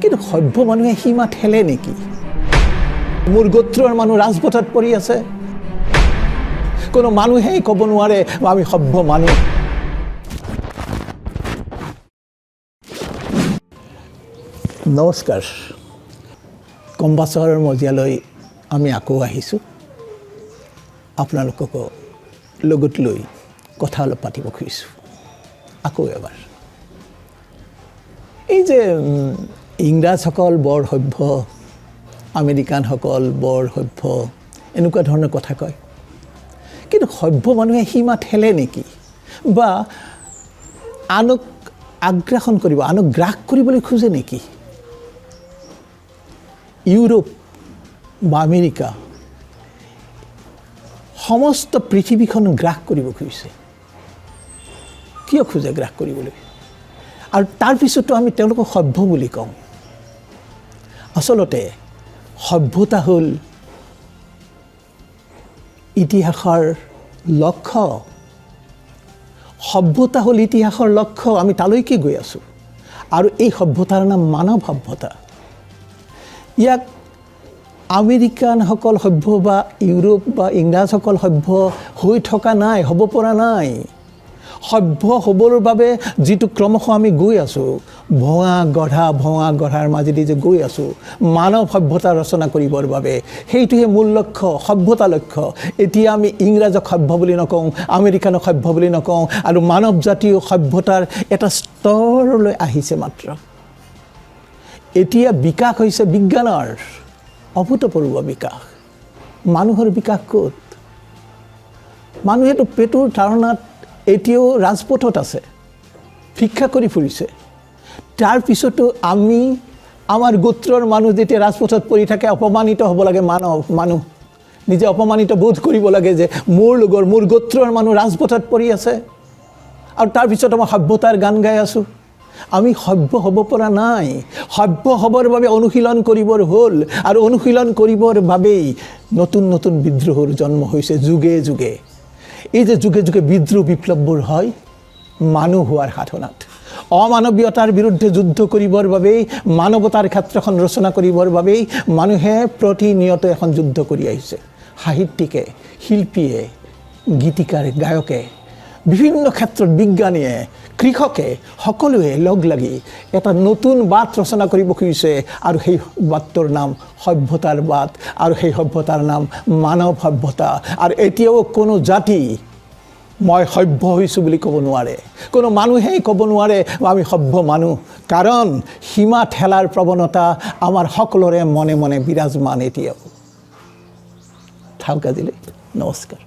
কিন্তু সভ্য মানুহে সীমা ঠেলে নেকি? মোৰ গোত্ৰৰ মানুহ ৰাজপথত পৰি আছে, কোনো মানুহেই ক'ব নোৱাৰে আমি সভ্য মানুহ। নমস্কাৰ, কম্বা চহৰৰ মজিয়ালৈ আমি আকৌ আহিছোঁ। আপোনালোককো লগত লৈ কথা অলপ পাতিব খুজিছোঁ আকৌ এবাৰ। এই যে ইংৰাজসকল বৰ সভ্য, আমেৰিকানসকল বৰ সভ্য, এনেকুৱা ধৰণৰ কথা কয়, কিন্তু সভ্য মানুহে সীমা ঠেলে নেকি? বা আনক আগ্ৰাসন কৰিব, আনক গ্ৰাস কৰিবলৈ খোজে নেকি? ইউৰোপ বা আমেৰিকা সমস্ত পৃথিৱীখন গ্ৰাস কৰিব খুজিছে। কিয় খোজে গ্ৰাস কৰিবলৈ? আৰু তাৰপিছতো আমি তেওঁলোকক সভ্য বুলি কওঁ। আচলতে সভ্যতা হ'ল ইতিহাসৰ লক্ষ্য। সভ্যতা হ'ল ইতিহাসৰ লক্ষ্য। আমি তালৈকে গৈ আছোঁ। আৰু এই সভ্যতাৰ নাম মানৱ সভ্যতা। ইয়াক আমেৰিকানসকল সভ্য বা ইউৰোপ বা ইংৰাজসকল সভ্য হৈ থকা নাই, হ'ব পৰা নাই। সভ্য হ'বৰ বাবে যিটো ক্ৰমশ আমি গৈ আছোঁ, ভঙা গঢ়াৰ মাজেদি যে গৈ আছোঁ মানৱ সভ্যতা ৰচনা কৰিবৰ বাবে, সেইটোহে মূল লক্ষ্য, সভ্যতা লক্ষ্য। এতিয়া আমি ইংৰাজক সভ্য বুলি নকওঁ, আমেৰিকানক সভ্য বুলি নকওঁ, আৰু মানৱ জাতীয় সভ্যতাৰ এটা স্তৰলৈ আহিছে মাত্ৰ। এতিয়া বিকাশ হৈছে বিজ্ঞানৰ অভূতপূৰ্ব বিকাশ। মানুহৰ বিকাশ ক'ত? মানুহেতো পেটৰ তাৰণাত এতিয়াও ৰাজপথত আছে, ভিক্ষা কৰি ফুৰিছে। তাৰপিছতো আমি আমাৰ গোত্ৰৰ মানুহ যেতিয়া ৰাজপথত পৰি থাকে, অপমানিত হ'ব লাগে। মানুহ নিজে অপমানিত বোধ কৰিব লাগে যে মোৰ গোত্ৰৰ মানুহ ৰাজপথত পৰি আছে, আৰু তাৰপিছত আমাৰ সভ্যতাৰ গান গাই আছোঁ। আমি সভ্য হ'ব পৰা নাই। সভ্য হ'বৰ বাবে অনুশীলন কৰিবৰ হ'ল, আৰু অনুশীলন কৰিবৰ বাবেই নতুন নতুন বিদ্ৰোহৰ জন্ম হৈছে যুগে যুগে। এই যে যুগে যুগে বিদ্ৰোহ বিপ্লৱবোৰ হয় মানুহ হোৱাৰ সাধনাত, অমানৱীয়তাৰ বিৰুদ্ধে যুদ্ধ কৰিবৰ বাবেই, মানৱতাৰ ক্ষেত্ৰখন ৰচনা কৰিবৰ বাবেই মানুহে প্ৰতিনিয়ত এখন যুদ্ধ কৰি আহিছে। সাহিত্যিকে, শিল্পীয়ে, গীতিকাৰ, গায়কে, বিভিন্ন ক্ষেত্ৰত বিজ্ঞানীয়ে, কৃষকে, সকলোৱে লগ লাগি এটা নতুন বাট ৰচনা কৰিব খুজিছে, আৰু সেই বাটটোৰ নাম সভ্যতাৰ বাট, আৰু সেই সভ্যতাৰ নাম মানৱ সভ্যতা। আৰু এতিয়াও কোনো জাতি মই সভ্য হৈছোঁ বুলি ক'ব নোৱাৰে, কোনো মানুহেই ক'ব নোৱাৰে আমি সভ্য মানুহ, কাৰণ সীমা ঠেলাৰ প্ৰৱণতা আমাৰ সকলোৰে মনে মনে বিৰাজমান এতিয়াও। থাওক আজিলৈ, নমস্কাৰ।